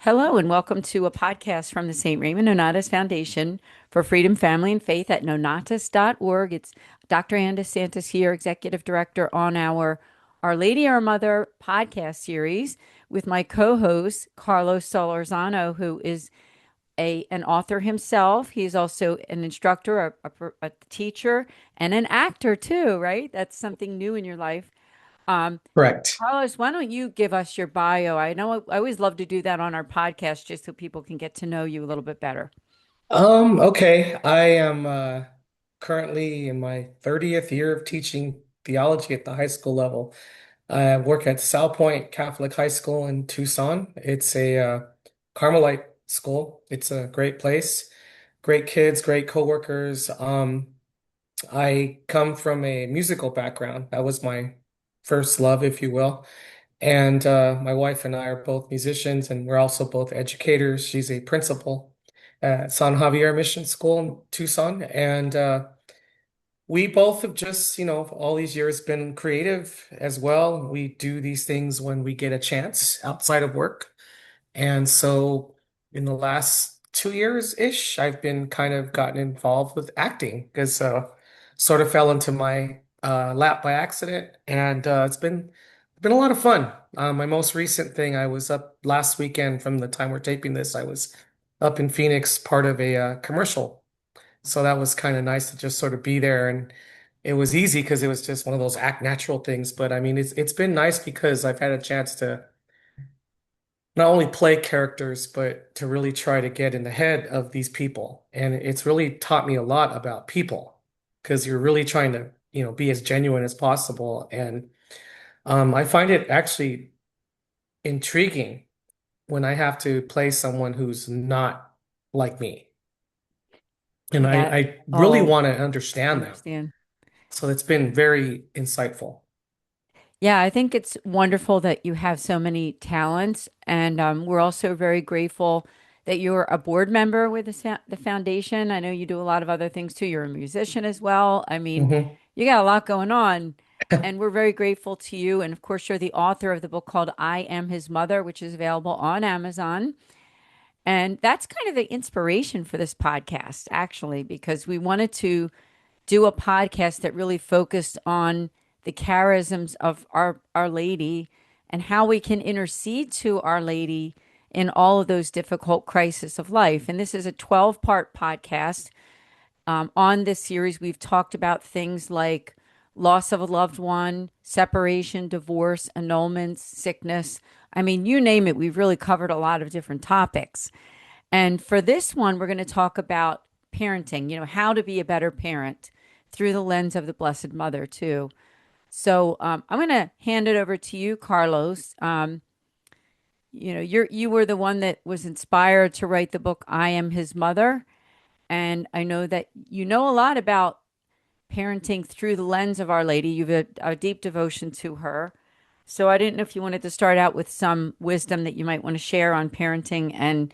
Hello, and welcome to a podcast from the St. Raymond Nonnatus Foundation for Freedom, Family, and Faith at nonnatus.org. It's Dr. Ann DeSantis here, Executive Director on Our Lady, Our Mother podcast series with my co-host, Carlos Solorzano, who is an author himself. He's also an instructor, a teacher, and an actor too, right? That's something new in your life. Correct. Carlos, why don't you give us your bio? I know I always love to do that on our podcast just so people can get to know you a little bit better. Okay. I am currently in my 30th year of teaching theology at the high school level. I work at South Point Catholic High School in Tucson. It's a Carmelite school. It's a great place, great kids, great coworkers. I come from a musical background. That was my first love, if you will. And my wife and I are both musicians, and we're also both educators. She's a principal at San Javier Mission School in Tucson. And we both have just, all these years been creative as well. We do these things when we get a chance outside of work. And so in the last 2 years-ish, I've been kind of gotten involved with acting because sort of fell into my lap by accident. And it's been a lot of fun. My most recent thing, I was up last weekend from the time we're taping this. I was up in Phoenix, part of a commercial. So that was kind of nice to just sort of be there. And it was easy because it was just one of those act natural things. But I mean, it's been nice because I've had a chance to not only play characters, but to really try to get in the head of these people. And it's really taught me a lot about people because you're really trying to, be as genuine as possible. And I find it actually intriguing when I have to play someone who's not like me. And I, Yeah. I really Oh, want to I understand them. understand. So it's been very insightful. Yeah, I think it's wonderful that you have so many talents. And we're also very grateful that you're a board member with the foundation. I know you do a lot of other things too. You're a musician as well. I mean, Hmm. you got a lot going on. And we're very grateful to you. And of course, you're the author of the book called I Am His Mother, which is available on Amazon. And that's kind of the inspiration for this podcast, actually, because we wanted to do a podcast that really focused on the charisms of Our Lady and how we can intercede to Our Lady in all of those difficult crises of life. And this is a 12-part podcast. On this series, we've talked about things like loss of a loved one, separation, divorce, annulments, sickness. I mean, you name it, we've really covered a lot of different topics. And for this one, we're going to talk about parenting, how to be a better parent through the lens of the Blessed Mother, too. So I'm going to hand it over to you, Carlos. You were the one that was inspired to write the book I Am His Mother, and I know that you know a lot about parenting through the lens of Our Lady. You've a deep devotion to her. So I didn't know if you wanted to start out with some wisdom that you might want to share on parenting and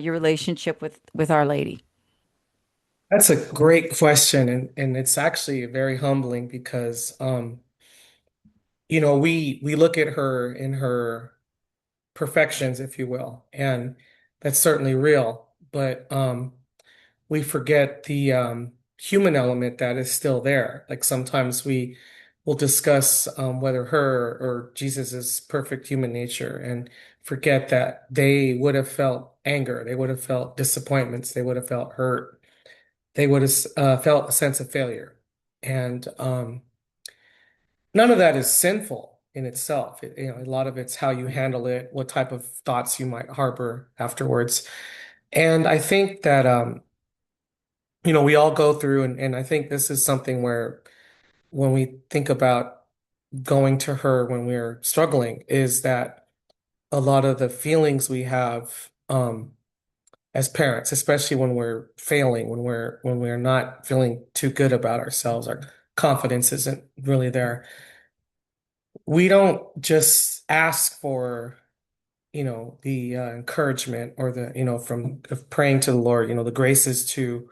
your relationship with Our Lady. That's a great question, and it's actually very humbling because we look at her in her perfections, if you will, and that's certainly real. But we forget the human element that is still there. Like sometimes we will discuss whether her or Jesus's perfect human nature and forget that they would have felt anger, they would have felt disappointments, they would have felt hurt, they would have felt a sense of failure. And none of that is sinful in itself. A lot of it's how you handle it, what type of thoughts you might harbor afterwards. And I think that we all go through, and I think this is something where when we think about going to her when we're struggling, is that a lot of the feelings we have as parents, especially when we're failing, when we're not feeling too good about ourselves, our confidence isn't really there. We don't just ask for, the encouragement or the, from of praying to the Lord, the graces to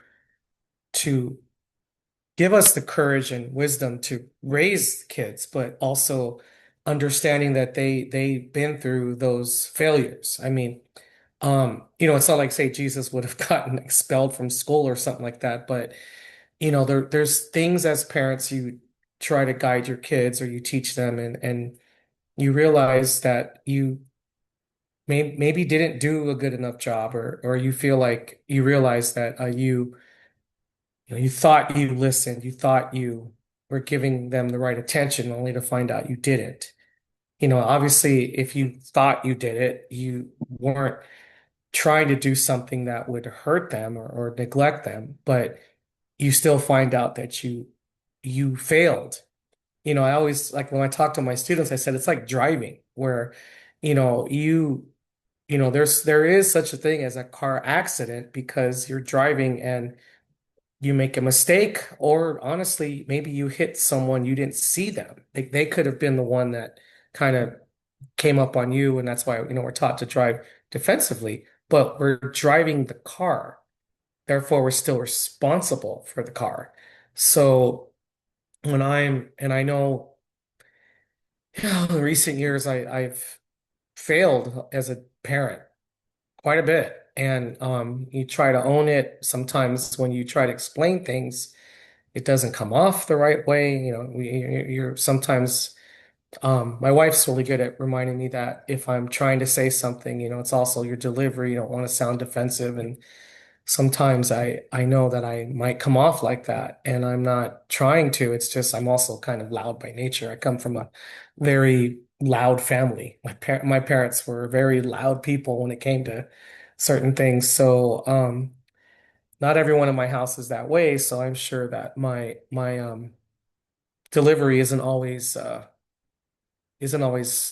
give us the courage and wisdom to raise kids, but also understanding that they've been through those failures. I mean, It's not like say Jesus would have gotten expelled from school or something like that, but there's things as parents you try to guide your kids or you teach them and you realize that you maybe didn't do a good enough job or you feel like you realize that you thought you listened, you thought you were giving them the right attention only to find out you didn't. Obviously, if you thought you did it, you weren't trying to do something that would hurt them or neglect them, but you still find out that you failed. I always like when I talk to my students, I said it's like driving, where you know you there is such a thing as a car accident because you're driving and you make a mistake, or honestly, maybe you hit someone you didn't see them. They could have been the one that kind of came up on you, and that's why we're taught to drive defensively, but we're driving the car. Therefore, we're still responsible for the car. So and I know, in recent years, I've failed as a parent quite a bit. And you try to own it. Sometimes when you try to explain things, it doesn't come off the right way. You're sometimes, my wife's really good at reminding me that if I'm trying to say something, it's also your delivery. You don't want to sound defensive. And sometimes I know that I might come off like that, and I'm not trying to. It's just I'm also kind of loud by nature. I come from a very loud family. My parents were very loud people when it came to certain things. So not everyone in my house is that way. So I'm sure that my delivery isn't always to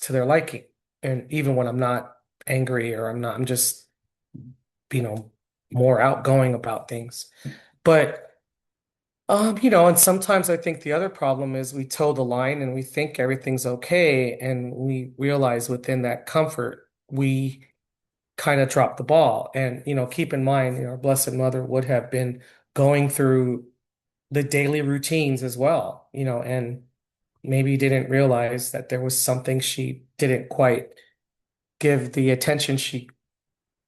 their liking. And even when I'm not angry or I'm just you know more outgoing about things. But and sometimes I think the other problem is we toe the line and we think everything's okay, and we realize within that comfort we kind of drop the ball. And keep in mind, our Blessed Mother would have been going through the daily routines as well, and maybe didn't realize that there was something she didn't quite give the attention she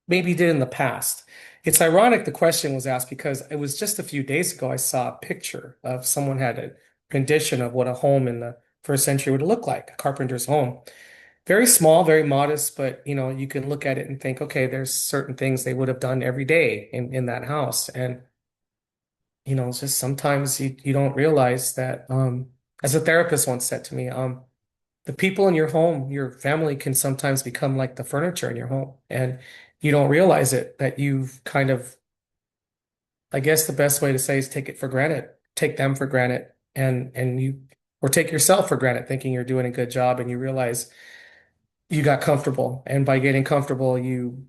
maybe did in the past. It's ironic the question was asked because it was just a few days ago I saw a picture of someone had a rendition of what a home in the first century would look like, a carpenter's home. Very small, very modest, but you can look at it and think, okay, there's certain things they would have done every day in that house. And it's just sometimes you don't realize that as a therapist once said to me, the people in your home, your family can sometimes become like the furniture in your home. And you don't realize it, that you've kind of, I guess the best way to say is take it for granted, take them for granted, or take yourself for granted, thinking you're doing a good job, and you realize you got comfortable. And by getting comfortable, you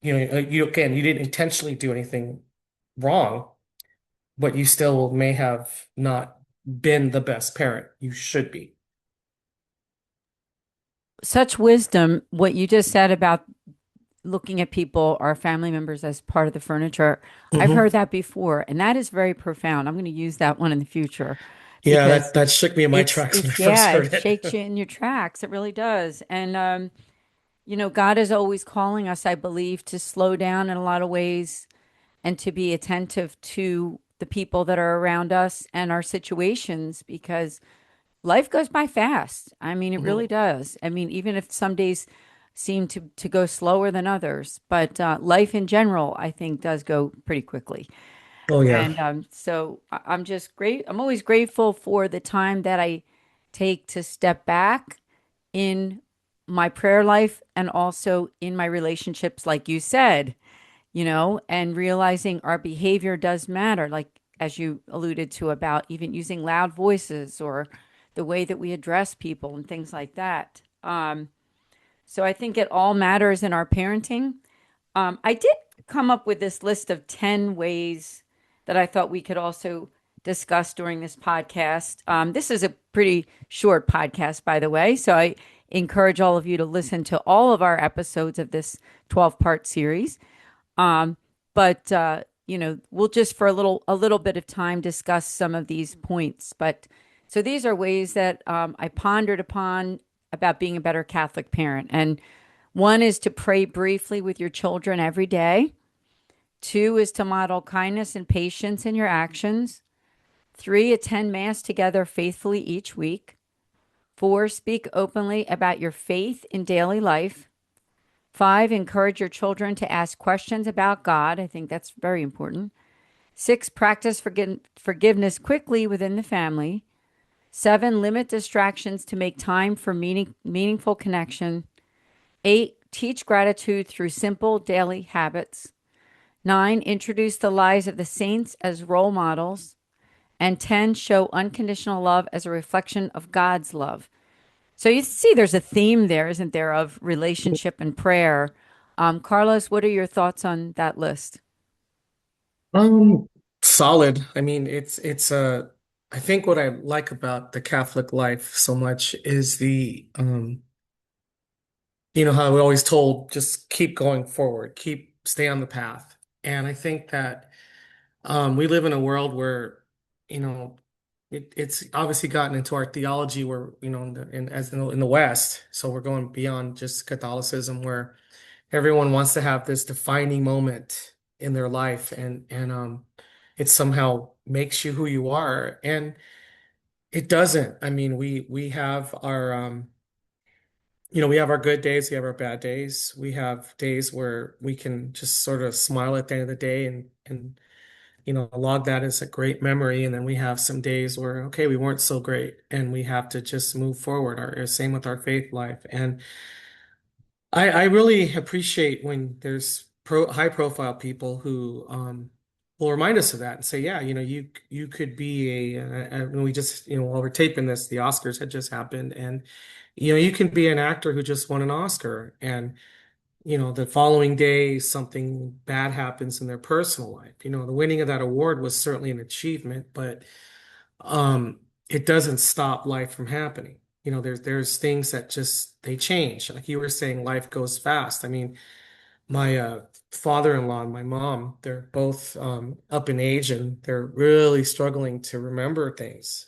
didn't intentionally do anything wrong, but you still may have not been the best parent you should be. Such wisdom, what you just said about looking at people, our family members, as part of the furniture. I've Hmm. heard that before, and that is very profound. I'm going to use that one in the future Yeah, that because that shook me in my tracks when I first yeah, it heard shakes it. you in your tracks. It really does. And God is always calling us, I believe, to slow down in a lot of ways and to be attentive to the people that are around us and our situations because life goes by fast. I mean, it really Mhm. does. I mean, even if some days seem to go slower than others, but life in general, I think, does go pretty quickly. Oh yeah. And so I'm just great. I'm always grateful for the time that I take to step back in my prayer life and also in my relationships, like you said, and realizing our behavior does matter, like as you alluded to about even using loud voices or the way that we address people and things like that. So I think it all matters in our parenting. I did come up with this list of 10 ways that I thought we could also discuss during this podcast. This is a pretty short podcast, by the way. So I encourage all of you to listen to all of our episodes of this 12-part series. Um, but we'll just for a little bit of time discuss some of these points. But so these are ways that I pondered upon about being a better Catholic parent. And One is to pray briefly with your children every day. Two is to model kindness and patience in your actions. Three, attend Mass together faithfully each week. Four, speak openly about your faith in daily life. Five, encourage your children to ask questions about God. I think that's very important. Six, practice forgiveness quickly within the family. Seven, limit distractions to make time for meaningful connection. Eight, teach gratitude through simple daily habits. Nine, introduce the lives of the saints as role models. And 10, show unconditional love as a reflection of God's love. So you see there's a theme there, isn't there, of relationship and prayer. Carlos, what are your thoughts on that list? Um, Solid. I mean, I think what I like about the Catholic life so much is how we're always told, just keep going forward, stay on the path. And I think that we live in a world where, you know, it's obviously gotten into our theology where, in the West, so we're going beyond just Catholicism, where everyone wants to have this defining moment in their life, and it somehow makes you who you are. And it doesn't. I mean, we have our good days, we have our bad days. We have days where we can just sort of smile at the end of the day and log that as a great memory. And then we have some days where, okay, we weren't so great and we have to just move forward. Same with our faith life. And I really appreciate when there's high profile people who will remind us of that and say, yeah, you could be and we just, while we're taping this, the Oscars had just happened, and you can be an actor who just won an Oscar, and the following day something bad happens in their personal life. The winning of that award was certainly an achievement, but um, it doesn't stop life from happening. There's things that just they change. Like you were saying, life goes fast. I mean, my father-in-law and my mom, they're both up in age and they're really struggling to remember things.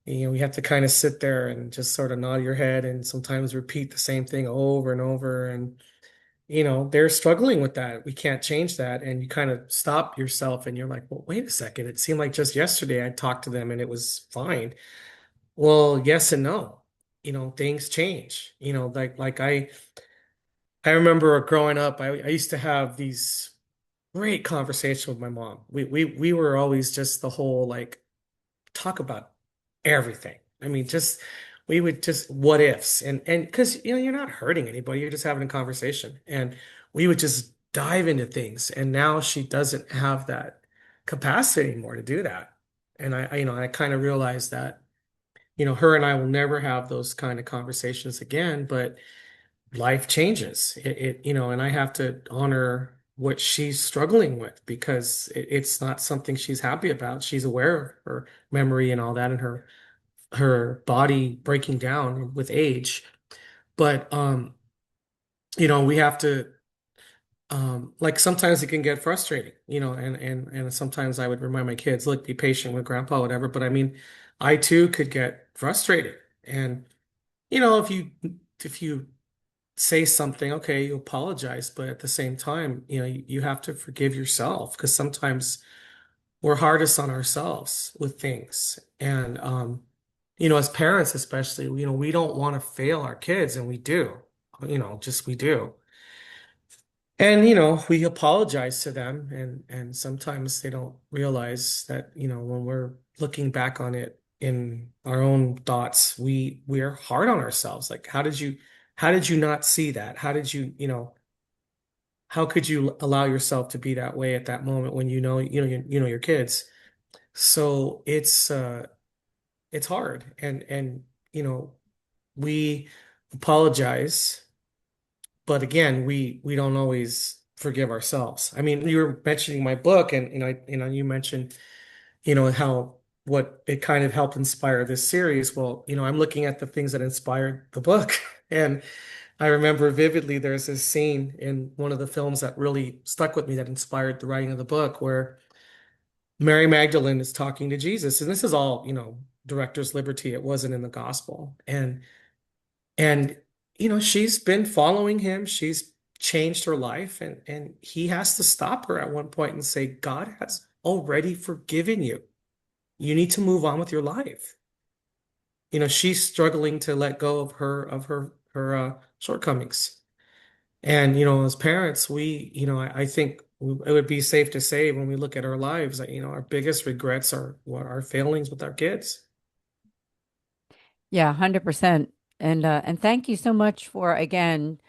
We have to kind of sit there and just sort of nod your head and sometimes repeat the same thing over and over. And they're struggling with that. We can't change that. And you kind of stop yourself and you're like, well, wait a second. It seemed like just yesterday I talked to them and it was fine. Well, yes and no. Things change. I remember growing up, I used to have these great conversations with my mom. We were always just the whole like talk about everything. I mean, just we would just what ifs and because you're not hurting anybody, you're just having a conversation. And we would just dive into things. And now she doesn't have that capacity anymore to do that. And I kind of realized that, her and I will never have those kind of conversations again, but life changes. And I have to honor what she's struggling with because it's not something she's happy about. She's aware of her memory and all that and her body breaking down with age. But we have to like sometimes it can get frustrating, and sometimes I would remind my kids, look, be patient with grandpa, whatever. But I mean, I too could get frustrated. And if you say something, okay, you apologize, but at the same time, you have to forgive yourself because sometimes we're hardest on ourselves with things. And as parents especially, we don't want to fail our kids, and we do. Just we do. And we apologize to them, and sometimes they don't realize that, when we're looking back on it in our own thoughts, we're hard on ourselves. Like, how did you not see that? How could you allow yourself to be that way at that moment when you know your kids? So it's hard, and we apologize, but again, we don't always forgive ourselves. I mean, you were mentioning my book, and you mentioned how what it kind of helped inspire this series. Well, I'm looking at the things that inspired the book, and I remember vividly there's this scene in one of the films that really stuck with me that inspired the writing of the book where Mary Magdalene is talking to Jesus, and this is all director's liberty. It wasn't in the gospel, and she's been following him. She's changed her life, and he has to stop her at one point and say, God has already forgiven you. You need to move on with your life. She's struggling to let go of her shortcomings. And as parents, I think it would be safe to say when we look at our lives that our biggest regrets are what our failings with our kids. Yeah, 100%. And thank you so much for again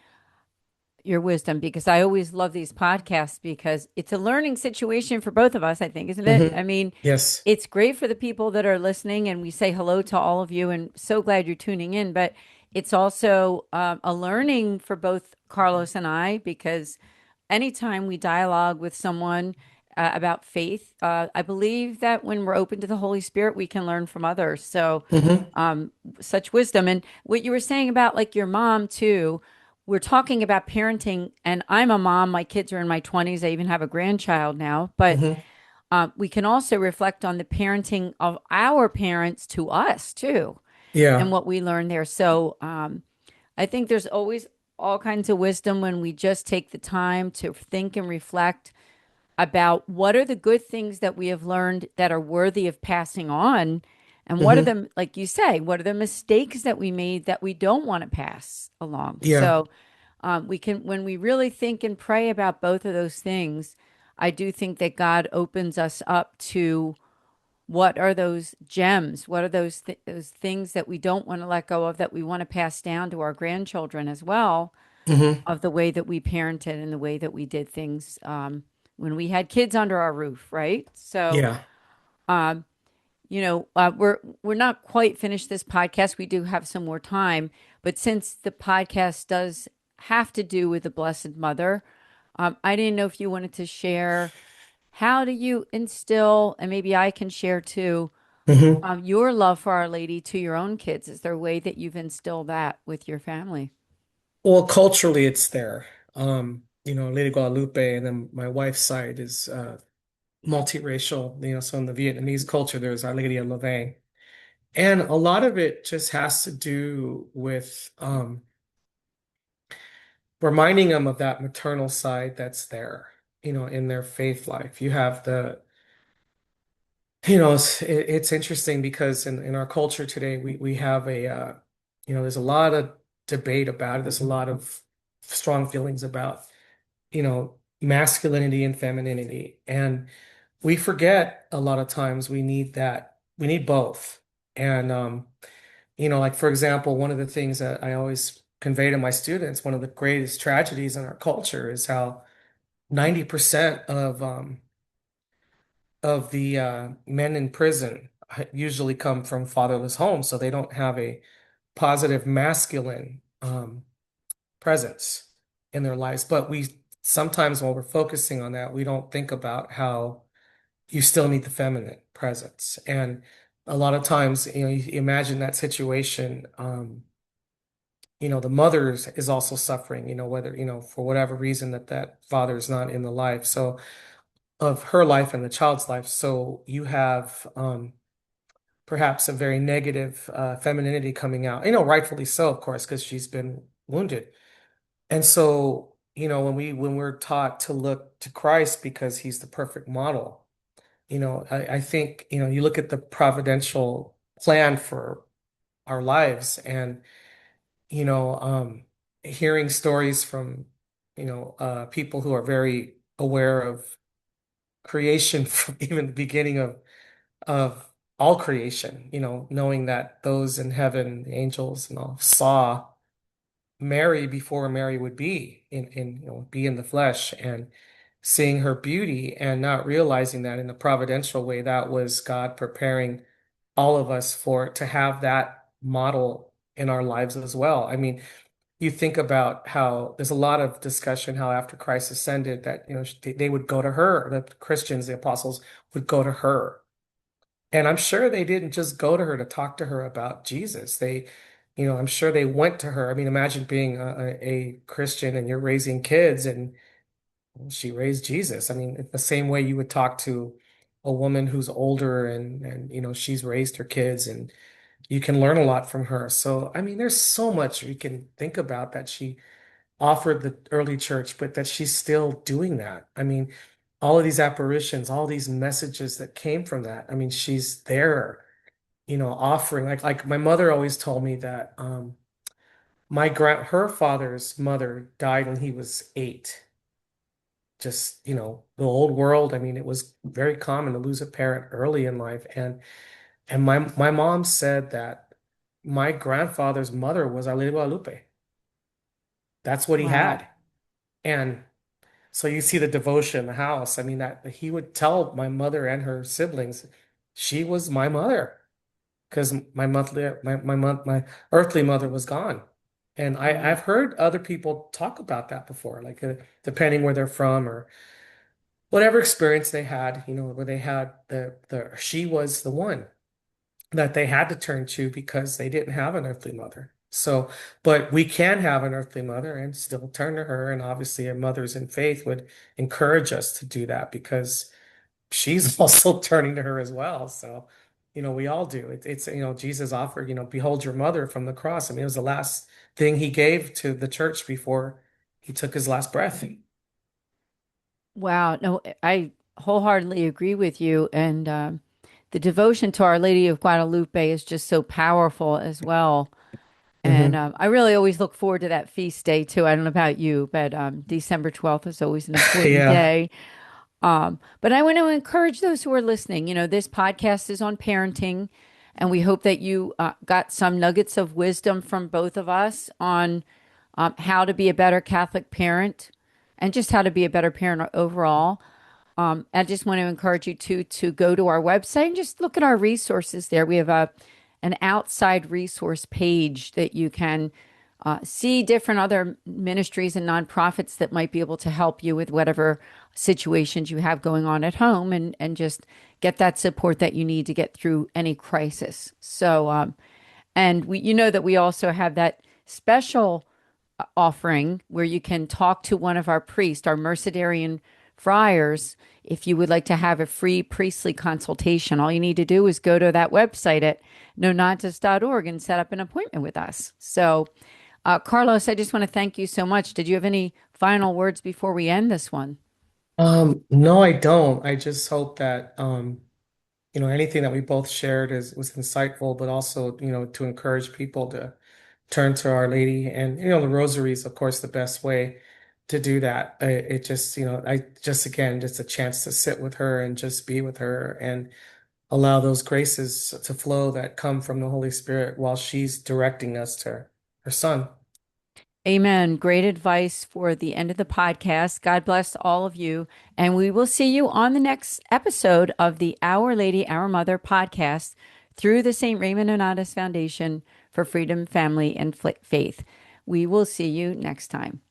your wisdom, because I always love these podcasts because it's a learning situation for both of us, I think, isn't it? I mean, Yes. it's great for the people that are listening, and we say hello to all of you and so glad you're tuning in. But it's also a learning for both Carlos and I, because anytime we dialogue with someone about faith, I believe that when we're open to the Holy Spirit, we can learn from others. So, Hmm. such wisdom. And what you were saying about like your mom too, we're talking about parenting, and I'm a mom. My kids are in my 20s. I even have a grandchild now. But Hmm. we can also reflect on the parenting of our parents to us too, and Yeah. what we learned there. So I think there's always all kinds of wisdom when we just take the time to think and reflect about what are the good things that we have learned that are worthy of passing on, and what are Hmm. the, like you say, what are the mistakes that we made that we don't want to pass along. Yeah. So we can, when we really think and pray about both of those things, I do think that God opens us up to what are those gems, what are those things that we don't want to let go of, that we want to pass down to our grandchildren as well, Hmm. of the way that we parented and the way that we did things when we had kids under our roof, right? So, Yeah. we're not quite finished this podcast. We do have some more time, but since the podcast does have to do with the Blessed Mother, I didn't know if you wanted to share, how do you instill, and maybe I can share too, Hmm. your love for Our Lady to your own kids? Is there a way that you've instilled that with your family? Well, culturally, it's there. Lady Guadalupe, and then my wife's side is multiracial. So in the Vietnamese culture, there's Our Lady of Louvain. And a lot of it just has to do with reminding them of that maternal side that's there, in their faith life. You have it's interesting because in our culture today, we have there's a lot of debate about it. There's a lot of strong feelings about, masculinity and femininity. And we forget a lot of times we need both. And, like, for example, one of the things that I always convey to my students, one of the greatest tragedies in our culture is how 90% of the men in prison usually come from fatherless homes, so they don't have a positive masculine presence in their lives. But we sometimes, when we're focusing on that, we don't think about how you still need the feminine presence. And a lot of times, you imagine that situation. The mother is also suffering, whether, for whatever reason that father is not in the life. So of her life and the child's life. So you have perhaps a very negative femininity coming out, rightfully so, of course, because she's been wounded. And so, when we're taught to look to Christ because he's the perfect model, I think, you look at the providential plan for our lives, and you know, um, hearing stories from, people who are very aware of creation from even the beginning of all creation, knowing that those in heaven, the angels and all, saw Mary before Mary would be be in the flesh, and seeing her beauty and not realizing that in a providential way, that was God preparing all of us to have that model in our lives as well. I mean, you think about how there's a lot of discussion how after Christ ascended that, they would go to her, the Christians, the apostles would go to her. And I'm sure they didn't just go to her to talk to her about Jesus. I'm sure they went to her. I mean, imagine being a Christian and you're raising kids and she raised Jesus. I mean, the same way you would talk to a woman who's older and she's raised her kids, and you can learn a lot from her. So, I mean, there's so much we can think about that she offered the early church, but that she's still doing that. I mean, all of these apparitions, all these messages that came from that. I mean, she's there, offering like my mother always told me that her father's mother died when he was 8. Just, the old world. I mean, it was very common to lose a parent early in life. And my mom said that my grandfather's mother was Our Lady of Guadalupe. That's what he Wow. had. And so you see the devotion in the house. I mean, that he would tell my mother and her siblings, she was my mother, because my earthly mother was gone. And Right. I've heard other people talk about that before, like depending where they're from or whatever experience they had, where they had she was the one that they had to turn to because they didn't have an earthly mother. So, but we can have an earthly mother and still turn to her. And obviously, our mothers in faith would encourage us to do that because she's also turning to her as well. So, we all do. It's, Jesus offered, behold your mother from the cross. I mean, it was the last thing he gave to the church before he took his last breath. Wow. No, I wholeheartedly agree with you. And the devotion to Our Lady of Guadalupe is just so powerful as well. And Hmm. I really always look forward to that feast day too. I don't know about you, but December 12th is always an important Yeah. day. But I want to encourage those who are listening. This podcast is on parenting, and we hope that you got some nuggets of wisdom from both of us on how to be a better Catholic parent and just how to be a better parent overall. I just want to encourage you to go to our website and just look at our resources there. We have an outside resource page that you can see different other ministries and nonprofits that might be able to help you with whatever situations you have going on at home and just get that support that you need to get through any crisis. So, and you know that we also have that special offering where you can talk to one of our priests, our Mercedarian friars, if you would like to have a free priestly consultation. All you need to do is go to that website at nonnatus.org and set up an appointment with us. So, Carlos, I just want to thank you so much. Did you have any final words before we end this one? No, I don't. I just hope that anything that we both shared was insightful, but also, to encourage people to turn to Our Lady. And, the rosary is, of course, the best way to do that. It just, I just, again, just a chance to sit with her and just be with her and allow those graces to flow that come from the Holy Spirit while she's directing us to her son. Amen. Great advice for the end of the podcast. God bless all of you. And we will see you on the next episode of the Our Lady, Our Mother podcast through the St. Raymond Nonnatus Foundation for Freedom, Family, and Faith. We will see you next time.